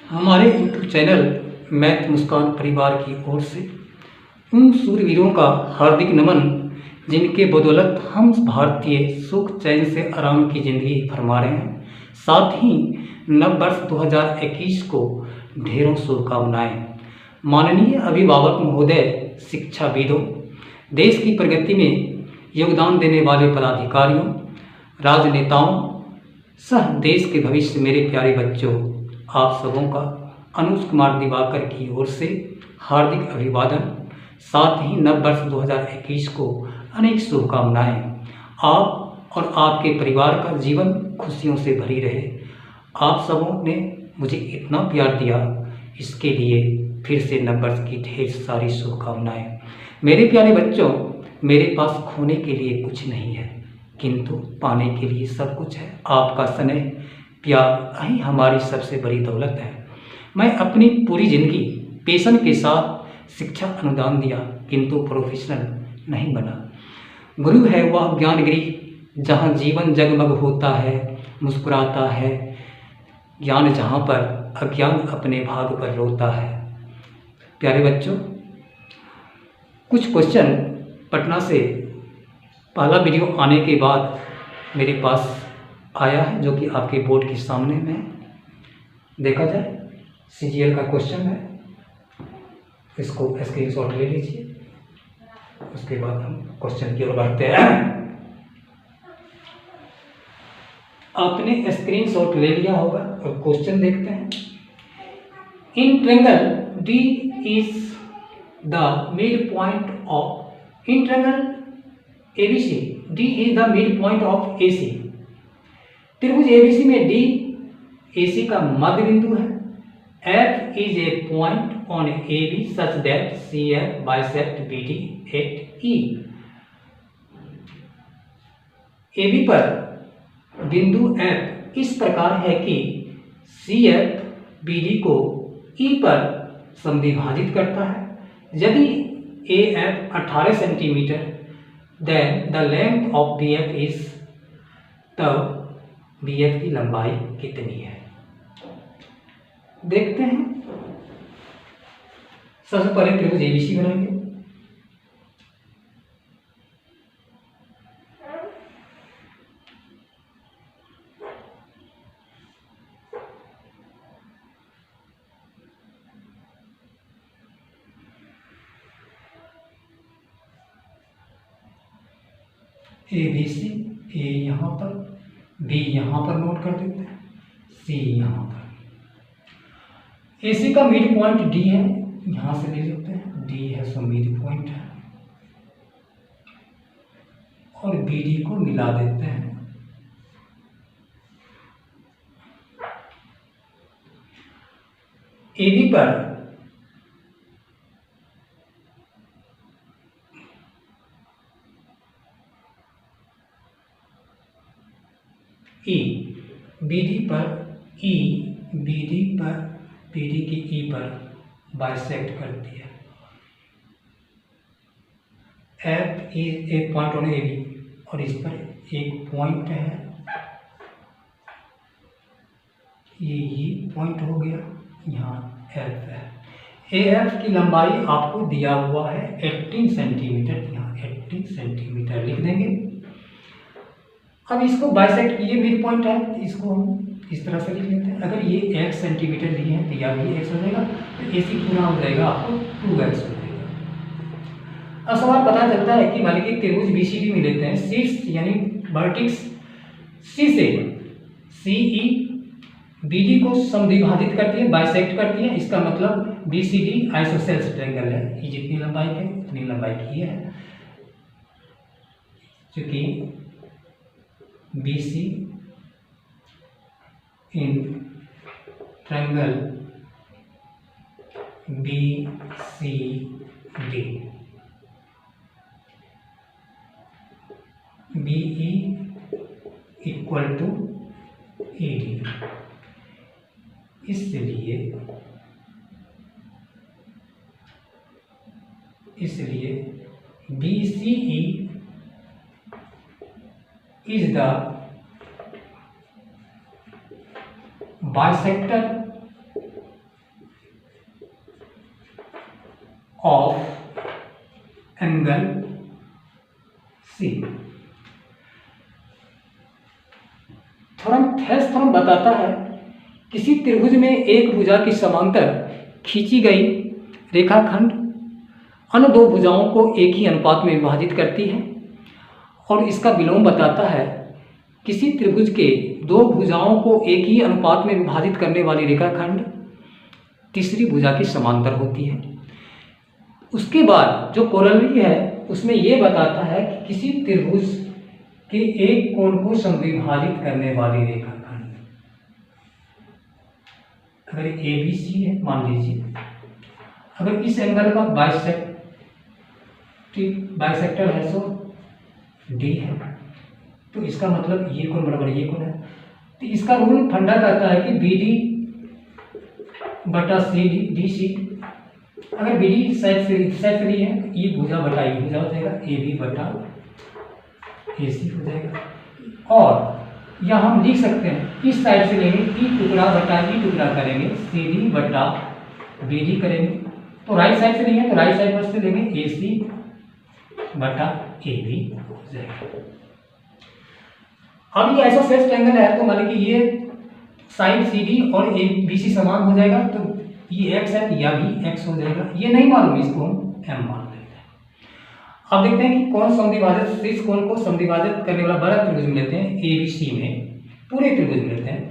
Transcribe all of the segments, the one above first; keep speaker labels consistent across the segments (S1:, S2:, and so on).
S1: हमारे YouTube channel math मुस्कान परिवार की ओर से उन सूरवीरों का हार्दिक नमन जिनके बदौलत हम भारतीय सुख चैन से आराम की ज़िंदगी फरमा रहे हैं। साथ ही नव वर्ष 2021 को ढेरों शुभकामनाएं। माननीय अभिभावक महोदय, शिक्षाविदों, देश की प्रगति में योगदान देने वाले पदाधिकारियों, राजनेताओं सह देश के भविष्य, मेरे प्यारे बच्चों, आप सबों का अनुज कुमार दिवाकर की ओर से हार्दिक अभिवादन। साथ ही नव वर्ष 2021 को अनेक शुभकामनाएं। आप और आपके परिवार का जीवन खुशियों से भरी रहे। आप सबों ने मुझे इतना प्यार दिया, इसके लिए फिर से नव वर्ष की ढेर सारी शुभकामनाएं। मेरे प्यारे बच्चों, मेरे पास खोने के लिए कुछ नहीं है, किंतु पाने के लिए सब कुछ है। आपका स्नेह, प्यार ही हमारी सबसे बड़ी दौलत है। मैं अपनी पूरी ज़िंदगी पैशन के साथ शिक्षा अनुदान दिया, किंतु प्रोफेशनल नहीं बना। गुरु है वह ज्ञानगिरी, जहाँ जीवन जगमग होता है, मुस्कुराता है ज्ञान, जहाँ पर अज्ञान अपने भाग पर रोता है। प्यारे बच्चों, कुछ क्वेश्चन पटना से पहला वीडियो आने के बाद मेरे पास आया है, जो कि आपके बोर्ड के सामने में देखा जाए। CGL का क्वेश्चन है, इसको स्क्रीनशॉट ले लीजिए। उसके बाद हम क्वेश्चन की ओर बढ़ते हैं। आपने स्क्रीनशॉट ले लिया होगा और क्वेश्चन देखते हैं। In triangle D is the midpoint of in triangle ABC, D is the midpoint of AC। त्रिभुज ABC में D AC का मध्य बिंदु है। F is a point on AB such that CF bisect BD at E। AB पर बिंदु F इस प्रकार है कि CF BD को E पर समद्विभाजित करता है। यदि AF 18 centimetre, then the length of BF is, तब BF की लंबाई कितनी है? देखते हैं। सबसे पहले त्रिभुज ABC बनाएंगे। ABC, A यहाँ पर, B यहाँ पर नोट कर देते हैं, C यहाँ पर। AC का मिड पॉइंट D है, यहाँ से ले लेते हैं, D है सो मिड पॉइंट है, और BD को मिला देते हैं। AB पर E, BD पर E, BD की E पर बाइसेक्ट करती है। F इज एक पॉइंट ऑन AB, और इस पर एक पॉइंट है, ये पॉइंट हो गया, यहाँ F है। AF की लंबाई आपको दिया हुआ है 18 सेंटीमीटर, यहाँ 18 सेंटीमीटर लिख देंगे। अब इसको बाइसेक्ट, ये मिड पॉइंट है, इसको हम इस तरह से लिख लेते हैं। अगर ये x सेंटीमीटर लिए हैं तो यह भी x हो जाएगा, तो AC पूरा हो जाएगा, आपको 2x हो जाएगा। अब सवाल पता चलता है कि मान लीजिए त्रिभुज BCD में लेते हैं, शीर्ष यानी वर्टेक्स C से CE BD को समद्विभाजित करती है, बाइसेक्ट करती है। इसका मतलब BCD आइसोसेल्स ट्रायंगल है। ये जितनी लंबाई है उतनी लंबाई की है, क्योंकि BC in triangle BCD, BE equal to AD। इसलिए BCE is the bisector of angle C. Theorem बताता है किसी त्रिभुज में एक भुजा की समांतर खींची गई रेखाखंड अन्य दो भुजाओं को एक ही अनुपात में विभाजित करती है, और इसका विलोम बताता है किसी त्रिभुज के दो भुजाओं को एक ही अनुपात में विभाजित करने वाली रेखाखंड तीसरी भुजा की समांतर होती है। उसके बाद जो कोरोलरी है उसमें यह बताता है कि किसी त्रिभुज के एक कोण को समद्विभाजित करने वाली रेखाखंड, अगर ए बी सी है मान लीजिए, अगर इस एंगल का बाइसेक्टर है सो डी है, तो इसका मतलब ये कोण बराबर ये कोण है। तो इसका रूल फंडा कहता है कि बी डी बटा सी डी सी, अगर बी डी साइड से ली है तो ये भुजा बटा ये भुजा हो जाएगा, ए बी बटा ए सी हो जाएगा। और या हम लिख सकते हैं इस साइड से लेंगे ई टुकड़ा बटा ई टुकड़ा करेंगे, सी डी बटा बी डी करेंगे, तो राइट साइड से लेंगे तो राइट साइड पर से लेंगे ए सी बटा ए बी हो जाएगा। अब ये आइसोसेलेस ट्रायंगल है तो मान लीजिए ये साइड सी डी और ए बी सी समान हो जाएगा, तो ये एक्स है या भी एक्स हो जाएगा। ये नहीं मालूम, इसको हम एम मान लेते हैं। अब देखते हैं कि कौन समद्विभाजक, इस कोण को समद्विभाजित करने वाला बड़ा त्रिभुज लेते हैं ए बी सी में, पूरे त्रिभुज लेते हैं।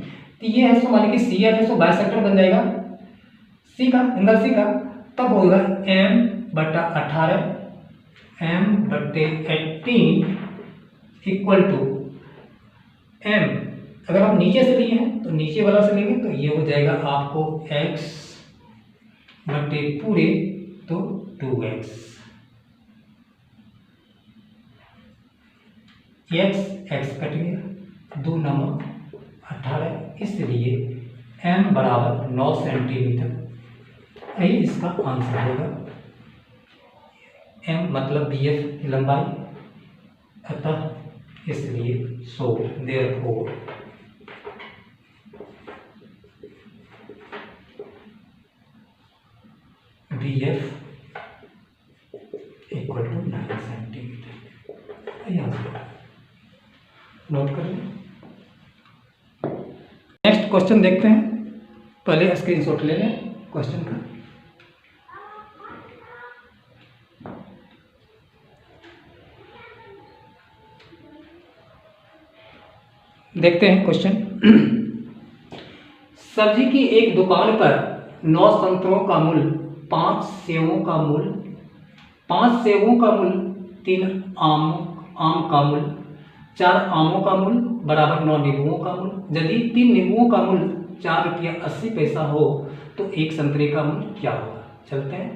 S1: तो ये है सो मान लीजिए सी है तो बाइसेक्टर बन जाएगा सी का, एंगल सी का, तब होगा एम बटा 18 एम बटे 18 इक्वल टू एम। अगर हम नीचे से लिए हैं तो नीचे वाला से लेंगे तो ये हो जाएगा आपको x बटे पूरे तो 2x, x कट गया, 2 नंबर 18, इसलिए m बराबर 9 सेंटीमीटर, यही इसका आंसर होगा। m मतलब bf की लंबाई, अतः इसलिए so therefore BF equal to 9 centimetre. Note कर लें। नेक्स्ट क्वेश्चन देखते हैं, पहले स्क्रीनशॉट ले लें क्वेश्चन का। देखते हैं क्वेश्चन। सब्जी की एक दुकान पर 9 संतरों का मूल्य, 5 सेवों का मूल्य, 5 सेवों का मूल्य, 3 आम का मूल्य, 4 आमों का मूल्य बराबर 9 नींबुओं का मूल्य। यदि 3 नींबुओं का मूल्य 4 रुपया 80 पैसा हो तो एक संतरे का मूल्य क्या होगा। चलते हैं,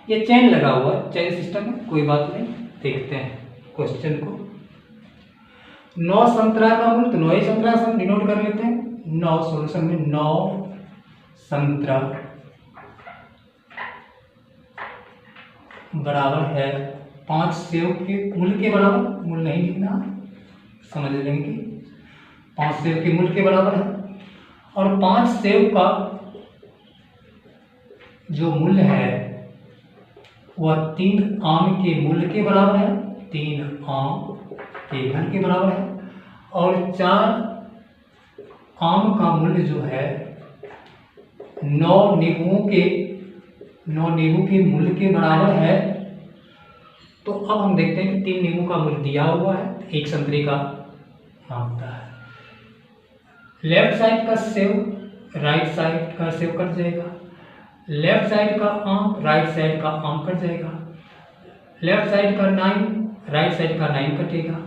S1: ये चेन लगा हुआ है, चेन सिस्टम है, कोई बात नहीं। देखते हैं क्वेश्चन को। 9 संतरा का मूल्य, तो 9 ही संतरा से हम डिनोट कर लेते हैं। 9 सोल्यूशन में 9 संतरा बराबर है 5 सेव के मूल्य के बराबर, मूल्य नहीं लिखना, समझ लेंगे 5 सेव के मूल्य के बराबर है। और 5 सेव का जो मूल्य है वह 3 आम के मूल्य के बराबर है, 3 आम के मूल्य के बराबर है। और 4 आम का मूल्य जो है 9 नींबुओं के मूल्य के बराबर है। तो अब हम देखते हैं कि 3 नींबू का मूल्य दिया हुआ है, एक संतरे का मांगता है। लेफ्ट साइड का सेव राइट साइड का सेव कट जाएगा, लेफ्ट साइड का आम राइट साइड का आम कट जाएगा, लेफ्ट साइड का 9 राइट साइड का 9 कटेगा,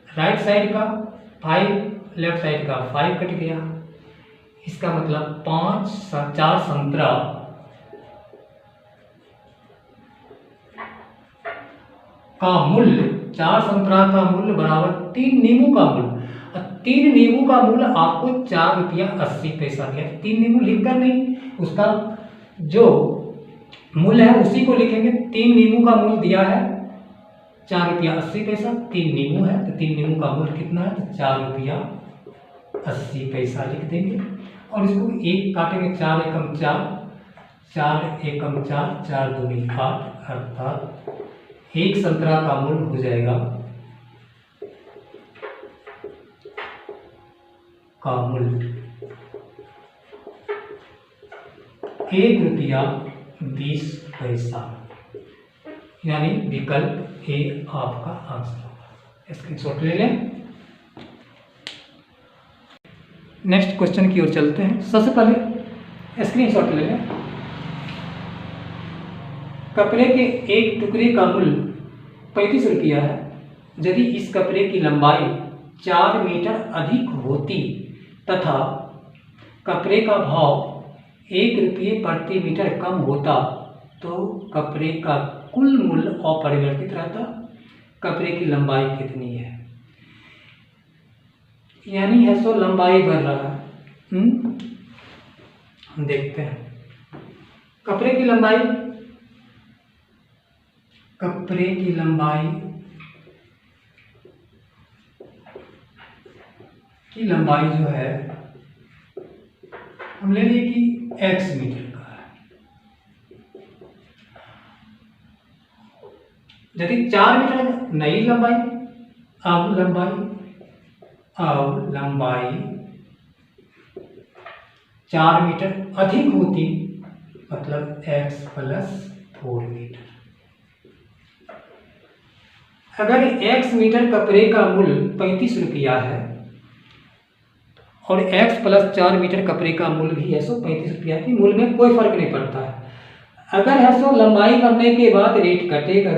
S1: राइट साइड का 5 लेफ्ट साइड का 5 कट गया। इसका मतलब 4 संतरा का मूल्य, 4 संतरा का मूल्य बराबर 3 नींबू का मूल्य। 3 नींबू का मूल्य आपको 4 रुपया 80 पैसा दिया। 3 नींबू लिखकर नहीं, उसका जो मूल्य है उसी को लिखेंगे। 3 नींबू का मूल्य दिया है 4 रुपया 80 पैसा, 3 नींबू है तो 3 नींबू का मूल्य कितना है, तो 4 रुपया 80 पैसा लिख देंगे। और इसको 1 काटेंगे, 4 एकम 4, 4 एकम 4, 4 दूनी 8, अर्थात एक संतरा का मूल्य हो जाएगा का मूल्य 1 रुपया 20 पैसा, यानी विकल्प ए आपका आंसर होगा। स्क्रीनशॉट ले लें। नेक्स्ट क्वेश्चन की ओर चलते हैं। सबसे पहले स्क्रीनशॉट ले लें। कपड़े के एक टुकड़े का मूल्य 35 रुपया है। यदि इस कपड़े की लंबाई 4 मीटर अधिक होती तथा कपड़े का भाव 1 रुपये प्रति मीटर कम होता तो कपड़े का कुल मूल्य अपरिवर्तित रहता। कपड़े की लंबाई कितनी है, यानी है सो लंबाई बढ़ रहा है। हम देखते हैं कपड़े की लंबाई जो है हम ले लिए कि x मीटर का है। यदि 4 मीटर नई लंबाई, अब लंबाई 4 मीटर अधिक होती, मतलब x + 4 मीटर। अगर x मीटर कपड़े का मूल्य 35 रुपया है और x + 4 मीटर कपड़े का मूल्य भी है सो 35 रुपया की, मूल्य में कोई फर्क नहीं पड़ता है। अगर है सो लंबाई बढ़ने के बाद रेट घटेगा,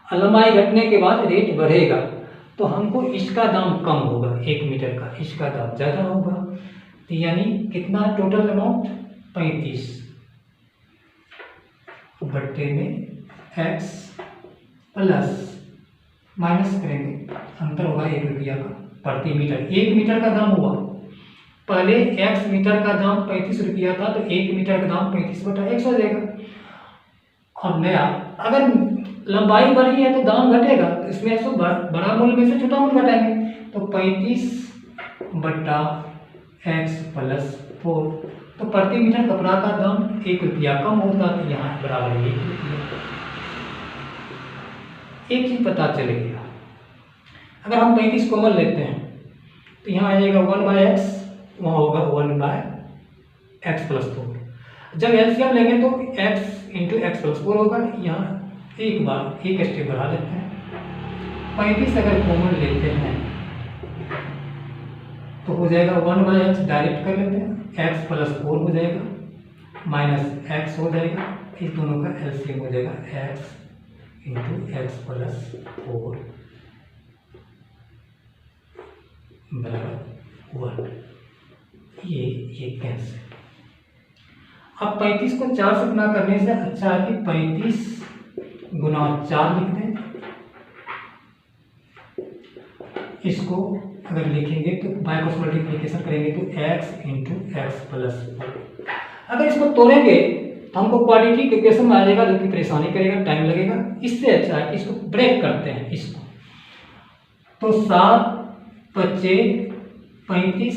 S1: लंबाई घटने के बाद रेट बढ़ेगा, तो हमको इसका दाम कम होगा, 1 मीटर का, इसका दाम ज़्यादा होगा। तो यानी कितना टोटल अमाउंट 35 बट्टे में x प्लस माइनस करेंगे, अंतर होगा 1 रुपया का प्रति मीटर। 1 मीटर का दाम हुआ, पहले x मीटर का दाम 35 रुपया था, तो 1 मीटर का दाम 35/x हो जाएगा। और नया अगर लंबाई बढ़ी है तो दाम घटेगा, तो इसमें सो बड़ा मूल्य में से छोटा मूल्य घटाएंगे, तो 35/x + 4, तो प्रति मीटर कपड़ा का दाम 1 रुपया कम होता, तो यहाँ बराबर 1 रुपया। एक चीज पता चल गया, अगर हम 35 कॉमन लेते हैं तो यहाँ आ जाएगा 1/x, वहाँ होगा 1/x + 4। जब एलसीएम लेंगे तो x × x + 4 होगा। यहाँ एक स्टेप बढ़ा लेते हैं। 35 अगर कॉमन लेते हैं तो हो जाएगा 1/x, डायरेक्ट कर लेते हैं, x + 4 हो जाएगा, माइनस x हो जाएगा, इस दोनों का एलसीएम हो जाएगा x × x + 4 बराबर 1। ये कैंसिल। अब 35 को 4 से गुना करने से अच्छा है कि 35 × 4 लिख दें। इसको अगर लिखेंगे तो बाय क्रॉस मल्टीप्लिकेशन करेंगे तो x × x + 4। अगर इसको तोड़ेंगे तो हमको क्वाड्रेटिक इक्वेशन में आ जाएगा, जो कि परेशानी करेगा, टाइम लगेगा। इससे अच्छा है कि इसको ब्रेक करते हैं इसको। तो 7 × 5 35,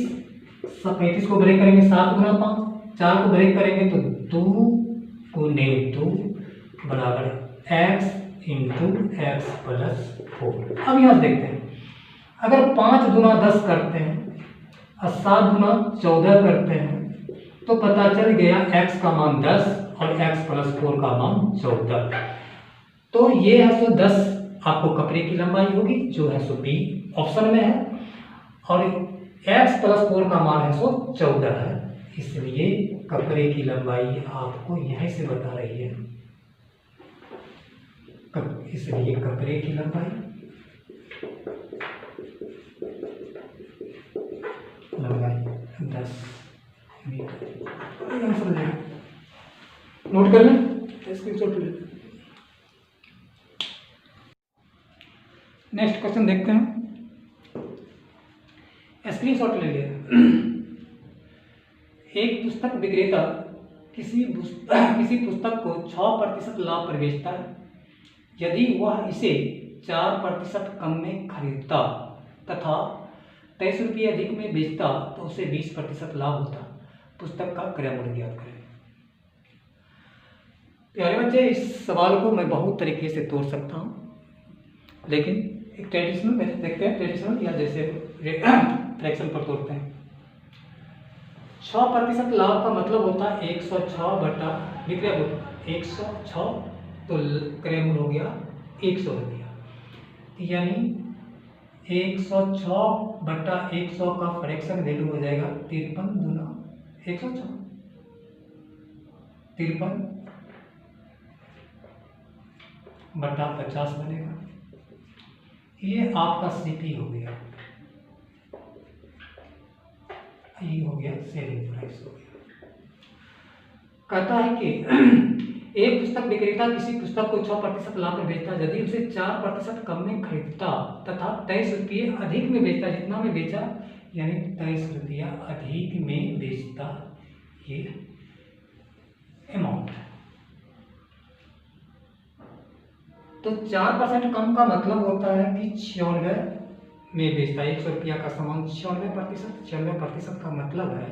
S1: 35 को ब्रेक करेंगे 7 × 5, 4 को ब्रेक करेंगे तो 2 × 2 बराबर x × x + 4। अब यहाँ देखते हैं, अगर 5 × 10 करते हैं और 7 × 14 करते हैं तो पता चल गया x का मान 10 और x + 4 का मान 14। तो ये है सो 10 आपको कपड़े की लंबाई होगी, जो है सो बी ऑप्शन में है, और x + 4 का मान है सो 14 है। इसलिए कपड़े की लंबाई आपको यहीं से बता रही है। इसलिए कपड़े की लंबाई लंबाई 10 मीटर। नोट कर लें, स्क्रीनशॉट ले। नेक्स्ट क्वेश्चन देखते हैं। स्क्रीनशॉट ले लिया। एक पुस्तक विक्रेता किसी पुस्तक को 6% लाभ पर बेचता है। यदि वह इसे 4% कम में खरीदता तथा 23 रुपये अधिक में बेचता तो उसे 20% लाभ होता। पुस्तक का क्रय मूल्य ज्ञात करें। प्यारे बच्चे, इस सवाल को मैं बहुत तरीके से तोड़ सकता हूँ, लेकिन एक ट्रेडिशनल मेथड देखते हैं, ट्रेडिशनल या जैसे फ्रैक्शन पर तोड़ते हैं। 6% लाभ का मतलब होता है 106 बटा विक्रय मूल्य 106, तो क्रय मूल्य हो गया 100 रुपया, यानी 106 बटा 100 का फ्रैक्शन वैल्यू हो जाएगा 53 दूना 106, 53 बटा 50 बनेगा। ये आपका सीपी हो गया, ये हो गया सेलिंग प्राइस हो गया। कहता है कि एक पुस्तक विक्रेता किसी पुस्तक को 6% लाभ में बेचता यदि उसे 4% कम में खरीदता तथा 23 रुपये अधिक में बेचता, जितना में बेचा यानी 23 रुपया अधिक में बेचता, ये अमाउंट। तो 4% कम का मतलब होता है कि 96 में बेचता है। 100 रुपया का सामान 96%, 96% का मतलब है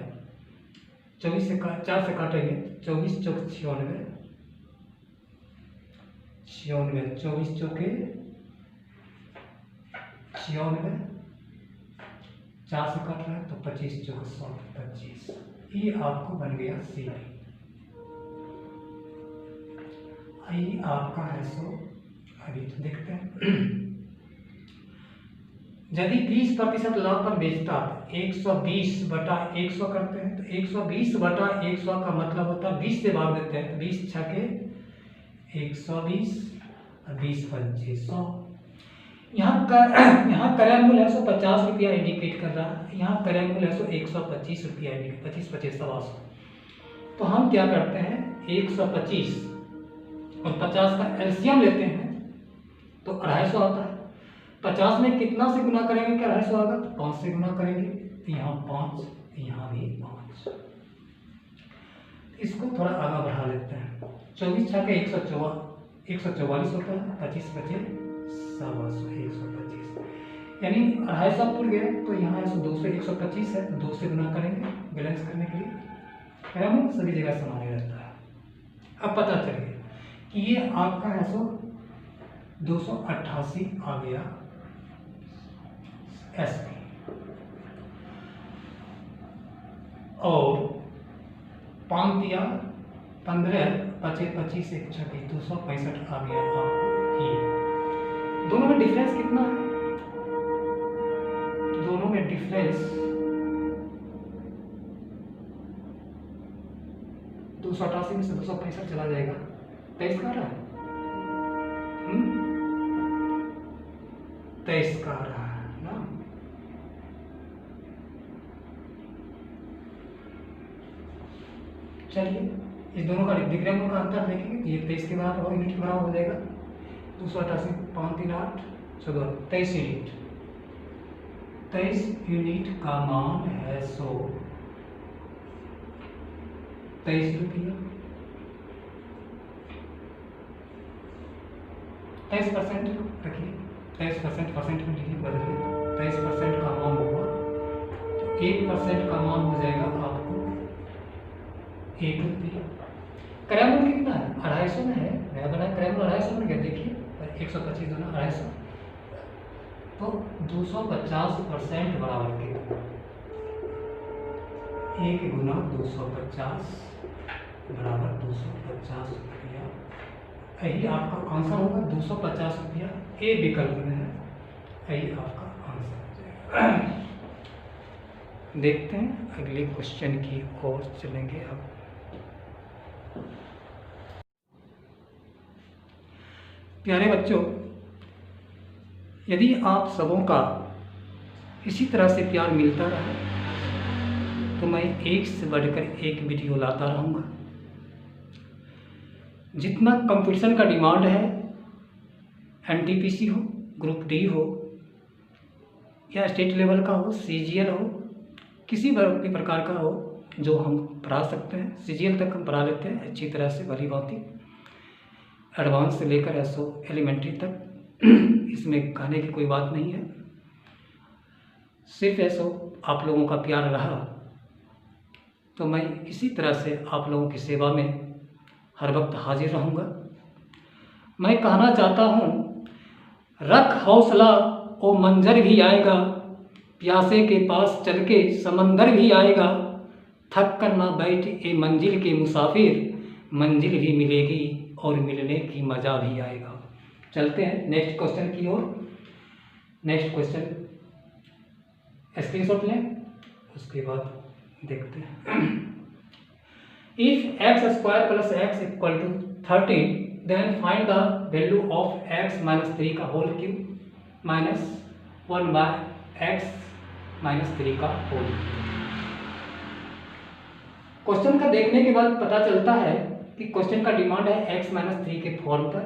S1: 24 से 4 से काटेंगे, 24 चौक 96, 96, 24 चौके 96, 4 से काट रहा है तो 25 चौक 100, 25। ये आपको बन गया सीपी। ये आपका है 100। अभी तो देखते हैं, यदि 20% लाभ पर बेचता 120 बटा 100 करते हैं, तो 120 बटा 100 का मतलब होता है 20 से भाग देते हैं, 20 छके 120 और 20 पंचे 100। यहाँ क्रय मूल्य है 150 रुपया इंडिकेट कर रहा है, यहाँ क्रय मूल्य है 125 रुपया इंडिकेट, 25 25 100। तो हम क्या करते हैं, 125 और 50 का एलसीएम लेते हैं तो 250 आता है। 50 में कितना से गुना करेंगे क्या 250 आएगा, तो 5 से गुना करेंगे, तो यहाँ 5, यहाँ भी 5। इसको थोड़ा आगे बढ़ा लेते हैं। 24 छके 144 होता है, 25 बचे 125, यानी 250 पुर गए, तो यहाँ 2 से 125 है, 2 से गुना करेंगे बैलेंस करने के लिए। हम सभी जगह समान रहता है। अब पता चलिए कि ये आपका है 288 आ गया एसपी, और 5 दिया 15, 25 25 1 26 265 आ गया आपको। ये दोनों में डिफरेंस कितना है, दोनों में डिफरेंस 288 में से 265 चला जाएगा, 23 का रहा है, 23 का रहा है ना। चलिए इस दोनों का विक्रय मूल्य का अंतर देखेंगे, ये 23 के बराबर यूनिट के बराबर हो जाएगा। 288 5 3 8 14 23 यूनिट, 23 यूनिट का मान है 23 रुपया। 23% रखिए, 23% परसेंट में लिखिए, बदलिए, 23% का मान होगा तो 1% का मान हो जाएगा आपको 1 रुपया। क्रय मूल्य कितना है, 250 में है, नया बनाया क्रय मूल्य 250 में गया, देखिए 125 दूना 250, तो 250% बराबर कितना, 1 गुना 250 बराबर 250 रुपया। यही आपका आंसर होगा, 250 रुपया ए विकल्प में है, यही आपका आंसर हो जाएगा। देखते हैं अगले क्वेश्चन की ओर चलेंगे अब। प्यारे बच्चों, यदि आप सबों का इसी तरह से प्यार मिलता रहा तो मैं एक से बढ़कर एक वीडियो लाता रहूँगा। जितना कंपटीशन का डिमांड है, एनटीपीसी हो, ग्रुप डी हो या स्टेट लेवल का हो, सीजीएल हो, किसी भी प्रकार का हो जो हम पढ़ा सकते हैं। सीजीएल तक हम पढ़ा लेते हैं अच्छी तरह से, भली भांति, एडवांस से लेकर एसओ एलिमेंट्री तक, इसमें कहने की कोई बात नहीं है। सिर्फ एसओ आप लोगों का प्यार रहा तो मैं इसी तरह से आप लोगों की सेवा में हर वक्त हाजिर रहूँगा। मैं कहना चाहता हूँ, रख हौसला ओ मंजर भी आएगा, प्यासे के पास चल के समंदर भी आएगा, थक कर ना बैठ ए मंजिल के मुसाफिर, मंजिल भी मिलेगी और मिलने की मज़ा भी आएगा। चलते हैं नेक्स्ट क्वेश्चन की ओर। नेक्स्ट क्वेश्चन स्क्रीनशॉट लें, उसके बाद देखते हैं। If x square plus x equal to 13 then find the value of x minus 3 का whole cube minus 1 by x minus 3 का होल। क्वेश्चन का देखने के बाद पता चलता है कि क्वेश्चन का डिमांड है एक्स माइनस 3 के फॉर्म पर।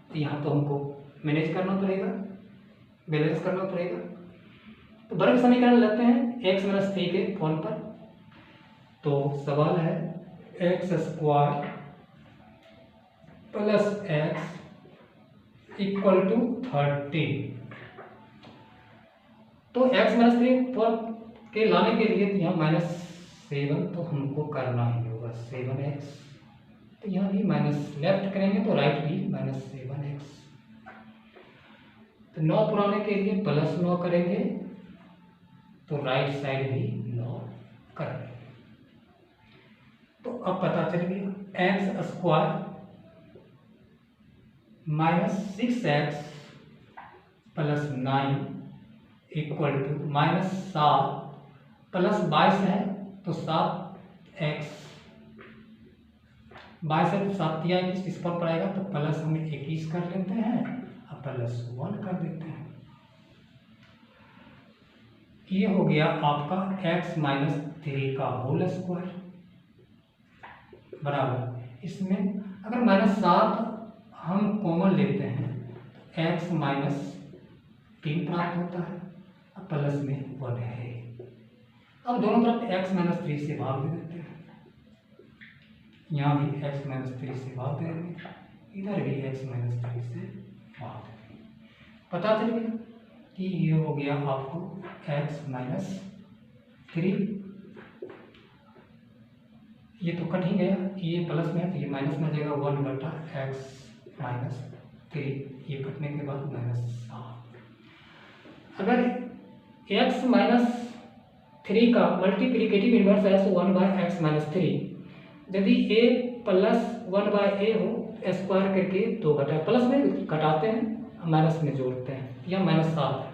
S1: तो यहाँ तो हमको मैनेज करना पड़ेगा, बैलेंस करना पड़ेगा। तो वर्ग समीकरण लेते हैं एक्स माइनस 3 के फॉर्म पर। तो सवाल है x square plus x equal to 13। तो एक्स माइनस 3 फॉर्म के लाने के लिए यहाँ -7 तो हमको करना ही होगा, 7x। तो यहाँ भी माइनस लेफ्ट करेंगे तो राइट भी -7x। तो 9 पुराने के लिए +9 करेंगे तो राइट साइड भी 9 करेंगे। तो अब पता चल गया x square -6x plus 9 equal to -7 plus 22 है तो 7x, 22 है तो 7 या 21 इस पर पड़ेगा तो प्लस हम 21 कर लेते हैं और +1 कर देते हैं। ये हो गया आपका x माइनस 3 का होल स्क्वायर बराबर। इसमें अगर -7 हम कॉमन लेते हैं तो x माइनस 3 प्राप्त होता है और प्लस में 1 है। अब दोनों तरफ x माइनस 3 से भाग दे देते हैं, यहाँ भी x माइनस 3 से भाग देंगे, इधर भी x माइनस 3 से भाग देंगे। पता चल गया कि ये हो गया आपको x माइनस 3। ये तो कट ही गया, ये प्लस में है तो ये माइनस में जाएगा 1/x माइनस 3। ये कटने के बाद -7। अगर x माइनस 3 का मल्टीप्लिकेटिव इन्वर्स है तो 1/x माइनस 3। यदि a प्लस 1/a हो स्क्वायर करके 2 घटा, प्लस में घटाते हैं माइनस में जोड़ते हैं, यह -7 है।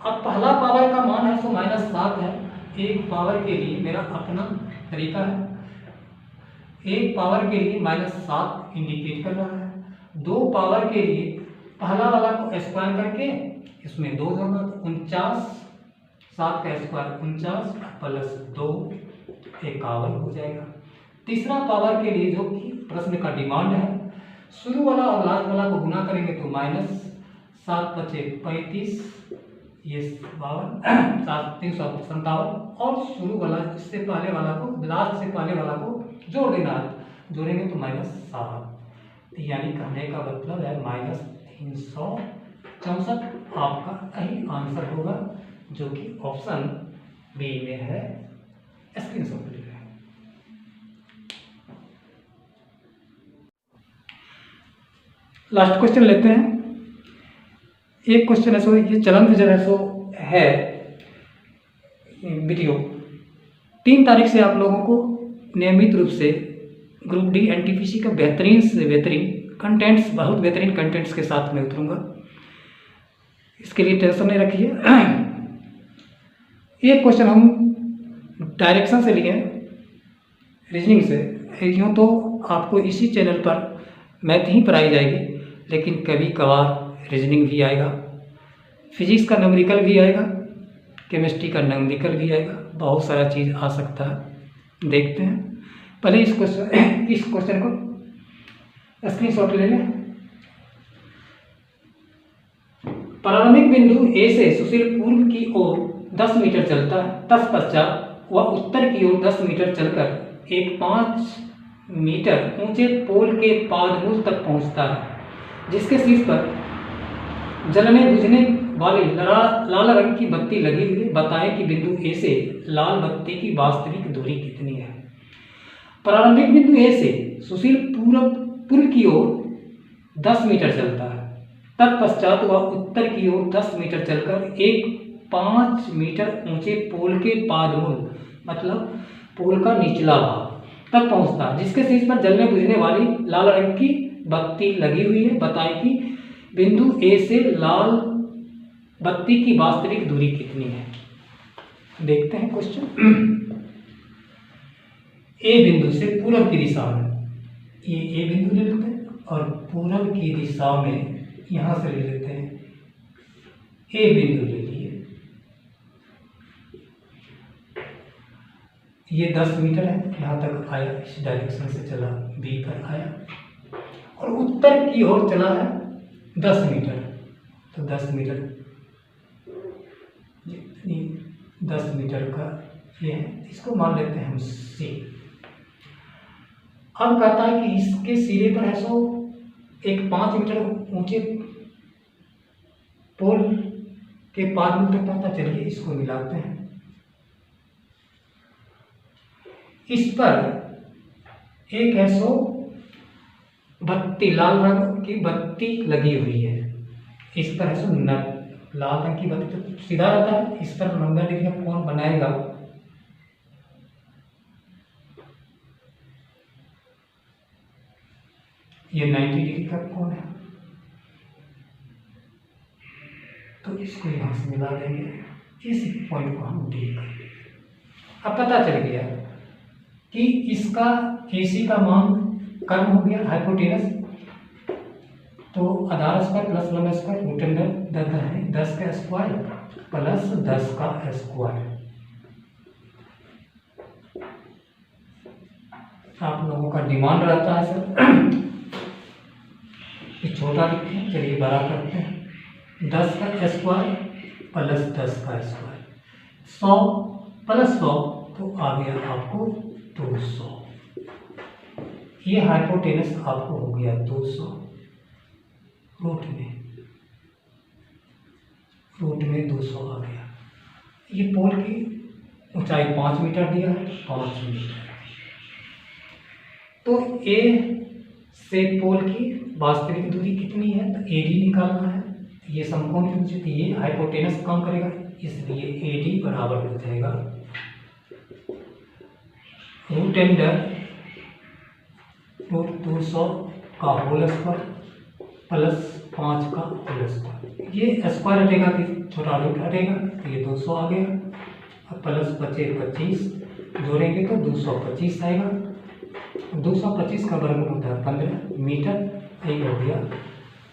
S1: अब पहला पावर का मान है तो -7 है। एक पावर के लिए मेरा अपना तरीका है, एक पावर के लिए -7 इंडिकेट कर रहा है। 2 पावर के लिए पहला वाला को स्क्वायर करके इसमें 2 जोड़ना तो 49, 7 का स्क्वायर 49 प्लस 2 51 हो जाएगा। तीसरा पावर के लिए जो कि प्रश्न का डिमांड है, शुरू वाला और लास्ट वाला को गुना करेंगे तो -7 बचे 35, ये 52, 357 और शुरू वाला इससे पहले वाला को लास्ट से पहले वाला को जोड़ देना है, जोड़ेंगे तो -7। यानी कहने का मतलब है -364 आपका सही आंसर होगा, जो कि ऑप्शन बी में है। स्क्रीनशॉट ले लें। लास्ट क्वेश्चन लेते हैं। एक क्वेश्चन है सो ये चलन जो है सो है वीडियो 3 तारीख से आप लोगों को नियमित रूप से ग्रुप डी एनटीपीसी का बेहतरीन से बेहतरीन कंटेंट्स, बहुत बेहतरीन कंटेंट्स के साथ में उतरूँगा, इसके लिए टेंशन नहीं रखिए। एक क्वेश्चन हम डायरेक्शन से लिए रीजनिंग से। यूँ तो आपको इसी चैनल पर मैथ ही पढ़ाई जाएगी, लेकिन कभी कभार रीजनिंग भी आएगा, फिजिक्स का न्यूमेरिकल भी आएगा, केमिस्ट्री का न्यूमेरिकल भी आएगा, बहुत सारा चीज़ आ सकता है। देखते हैं, पहले इस क्वेश्चन को स्क्रीनशॉट ले लें। प्रारंभिक बिंदु ए से सुशील पूर्व की ओर 10 मीटर चलता है, तत्पश्चात वह उत्तर की ओर 10 मीटर चलकर एक 5 मीटर ऊंचे पोल के पादमूल तक पहुंचता है, जिसके शीर्ष पर जलने बुझने वाली लाल रंग की बत्ती लगी हुई है। बताएं कि बिंदु ए से लाल बत्ती की वास्तविक दूरी कितनी है। प्रारंभिक बिंदु ए से सुशील पूर्व की ओर 10 मीटर चलता है। तत्पश्चात वह उत्तर की ओर 10 मीटर चलकर एक 5 मीटर ऊंचे पोल के पादमूल, मतलब पोल का निचला भाग तक पहुंचता है, जिसके शीर्ष पर जलने बुझने वाली लाल रंग की बत्ती लगी हुई है। बताएं कि बिंदु ए से लाल बत्ती की वास्तविक दूरी कितनी है। देखते हैं क्वेश्चन। ए बिंदु से पूरब की दिशा में, ये ए बिंदु ले लेते हैं और पूरब की दिशा में यहां से ले लेते हैं, ए बिंदु ले लिए, ये 10 मीटर है, यहाँ तक आया, इस डायरेक्शन से चला, बी पर आया और उत्तर की ओर चला है 10 मीटर, तो 10 मीटर, 10 मीटर का ये है, इसको मान लेते हैं हम सी। अब कहता है कि इसके सिरे पर है सो एक 5 मीटर ऊंचे पोल के पादमूल तक पहुंचता। चलिए इसको मिलाते हैं। इस पर एक है सो बत्ती, लाल रंग की बत्ती लगी हुई है। इस पर है सो लाल रंग की बत्ती तो सीधा रहता है, इस पर 90 डिग्री का कोण बनाएगा। ये 90 डिग्री का कोण है, तो इसको यहां से मिला देंगे। इस पॉइंट को हम डी करेंगे। अब पता चल गया कि इसका AC का मान कर्म हो गया हाइपोटेनस, तो आधार स्क्वायर प्लस लंब स्क्वायर रूट अंडर 10 है, 10 का स्क्वायर प्लस 10 का स्क्वायर। आप लोगों का डिमांड रहता है सर कि छोटा लिखते हैं, चलिए बड़ा करते हैं। 10 का स्क्वायर प्लस 10 का स्क्वायर, 100 प्लस 100 तो आ गया आपको 200। ये हाइपोटेनस आपको हो गया 200, रूट में 200 आ गया। ये पोल की ऊंचाई 5 मीटर दिया है, 5 मीटर। तो ए से पोल की वास्तविक दूरी कितनी है, तो AD निकालना है। ये समकोण त्रिभुज, तो ये हाइपोटेनस काम करेगा, इसलिए AD बराबर हो जाएगा रूट अंडर 200 का होल स्क्वायर प्लस 5 का होल स्क्वायर। ये स्क्वायर हटेगा तो छोटा रूट हटेगा, तो ये 200 आ गया। अब प्लस 25 जोड़ेंगे तो 225 आएगा। 225 का वर्गमूल होता है 15 मीटर। यही हो गया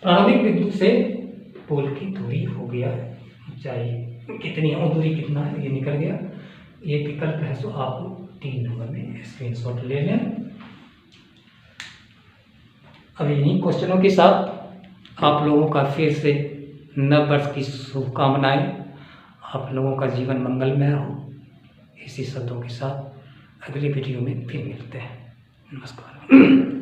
S1: प्रारंभिक बिंदु से पोल की दूरी हो गया। ऊंचाई कितनी है और दूरी कितना है ये निकल गया। ये विकल्प है, सो आप 3 नंबर में स्क्रीनशॉट ले लें। अब इन्हीं क्वेश्चनों के साथ आप लोगों का फिर से नव वर्ष की शुभकामनाएं। आप लोगों का जीवन मंगलमय हो। इसी शब्दों के साथ अगले वीडियो में फिर मिलते हैं। नमस्कार।